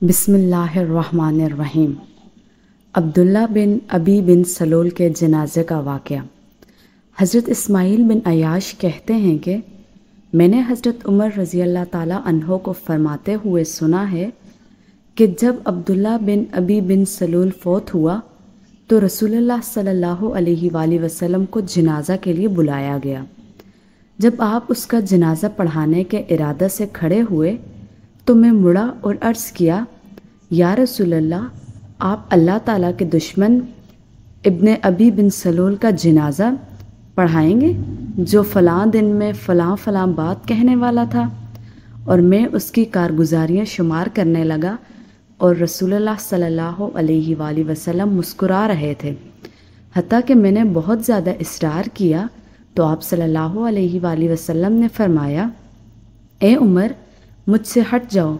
बिस्मिल्लाहिर्रहमानिर्रहीम। अब्दुल्ला बिन अबी बिन सलोल के जनाजे का वाक़या। हज़रत इस्माइल बिन अयाश कहते हैं कि मैंने हज़रत उमर रज़ी अल्लाह ताला अन्हो को फरमाते हुए सुना है कि जब अब्दुल्ला बिन अबी बिन सलोल फौत हुआ तो रसूलुल्लाह सल्लल्लाहु अलैहि वसल्लम को जनाजा के लिए बुलाया गया। जब आप उसका जनाजा पढ़ाने के इरादा से खड़े हुए तो मैं मुड़ा और अर्ज़ किया, या रसूलल्लाह, आप अल्लाह ताला के दुश्मन इब्ने अबी बिन सलोल का जनाजा पढ़ाएंगे जो फ़लाँ दिन में फ़लाँ फ़लाँ बात कहने वाला था। और मैं उसकी कारगुजारियाँ शुमार करने लगा और रसूलुल्लाह सल्लल्लाहु अलैहि वसल्लम मुस्कुरा रहे थे। हत्ता कि मैंने बहुत ज़्यादा इसरार किया तो आप सल्लल्लाहु अलैहि वसल्लम ने फरमाया, ए उमर, मुझसे हट जाओ,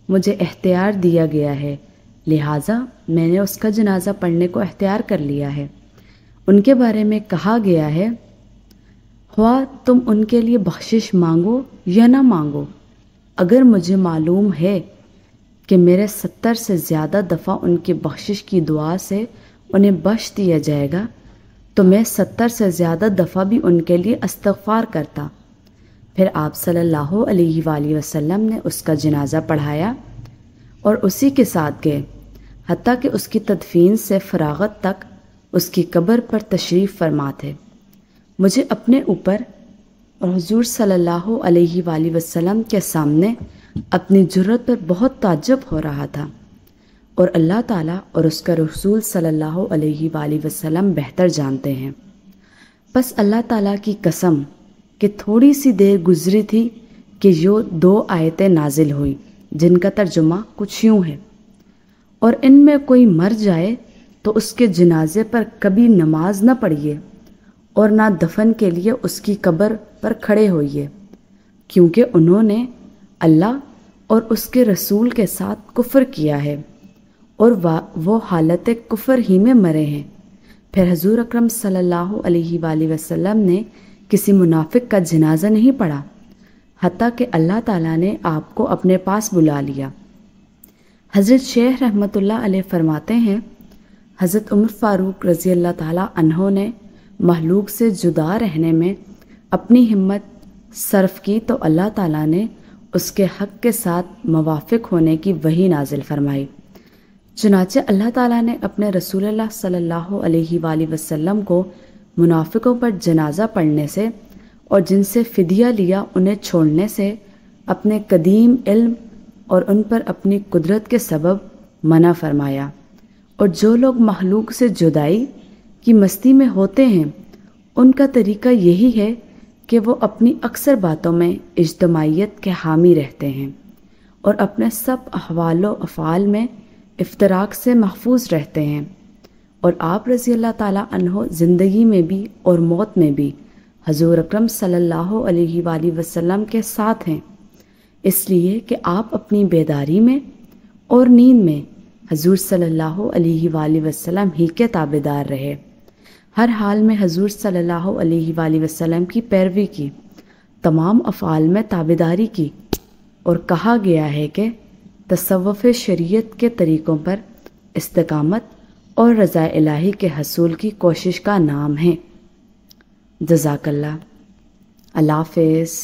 मुझे इख्तियार दिया गया है, लिहाजा मैंने उसका जनाजा पढ़ने को इख्तियार कर लिया है। उनके बारे में कहा गया है, हुआ तुम उनके लिए बख्शिश मांगो या ना मांगो, अगर मुझे मालूम है कि मेरे 70 से ज़्यादा दफ़ा उनकी बख्शिश की दुआ से उन्हें बख्श दिया जाएगा तो मैं 70 से ज़्यादा दफ़ा भी उनके लिए इस्तग़फ़ार करता। फिर आप सल्लल्लाहु अलैहि वसल्लम ने उसका जनाजा पढ़ाया और उसी के साथ गए, हत्ता कि उसकी तदफीन से फरागत तक उसकी कब्र पर तशरीफ़ फरमा थे। मुझे अपने ऊपर और हुज़ूर सल्लल्लाहु अलैहि वसल्लम के सामने अपनी जुर्रत पर बहुत ताज्जुब हो रहा था और अल्लाह ताला और उसका रसूल सल्लल्लाहु अलैहि वसल्लम बेहतर जानते हैं। बस अल्लाह ताला की कसम कि थोड़ी सी देर गुजरी थी कि यो 2 आयतें नाजिल हुई जिनका तर्जुमा कुछ यूँ है, और इनमें कोई मर जाए तो उसके जनाजे पर कभी नमाज न पढ़िए और ना दफन के लिए उसकी कब्र पर खड़े होइए, क्योंकि उन्होंने अल्लाह और उसके रसूल के साथ कुफ्र किया है और वो हालत कुफ्र ही में मरे हैं। फिर हजूर अकरम सल्लल्लाहु अलैहि वसल्लम ने किसी मुनाफिक का जनाजा नहीं पढ़ा, हत्ता कि अल्लाह ताला ने आपको अपने पास बुला लिया। हज़रत शेख रहमतुल्लाह अलैह फरमाते हैं, हज़रत उमर फ़ारूक रज़ी अल्लाह ताला अन्हो ने महलूक से जुदा रहने में अपनी हिम्मत सर्फ की तो अल्लाह ताला ने उसके हक़ के साथ मुवाफ़िक होने की वही नाजिल फरमाई। चुनाचे अल्लाह ताला ने अपने रसूलुल्लाह सल्लल्लाहु अलैहि वसल्लम को मुनाफिकों पर जनाजा पढ़ने से और जिनसे फ़िदिया लिया उन्हें छोड़ने से अपने कदीम इल्म और उन पर अपनी कुदरत के सबब मना फरमाया। और जो लोग महलूक से जुदाई की मस्ती में होते हैं उनका तरीका यही है कि वो अपनी अक्सर बातों में इज्तमाइयत के हामी रहते हैं और अपने सब अहवालो अफ़ाल में इफ्तराक से महफूज रहते हैं। और आप रज़ी अल्लाह ताला अन्हो ज़िंदगी में भी और मौत में भी हजूर अकरम सल्लल्लाहु अलैहि वसल्लम के साथ हैं, इसलिए कि आप अपनी बेदारी में और नींद में हजूर सल्लल्लाहु अलैहि वसल्लम ही के ताबेदार रहे। हर हाल में हजूर सल्लल्लाहु अलैहि वसल्लम की पैरवी की, तमाम अफ़ाल में ताबेदारी की। और कहा गया है कि तसव्वुफ़ शरीयत के तरीक़ों पर इस्तिक़ामत और रज़ा इलाही के हसूल की कोशिश का नाम है। जज़ाकल्लाह। अल्लाह हाफ़िज़।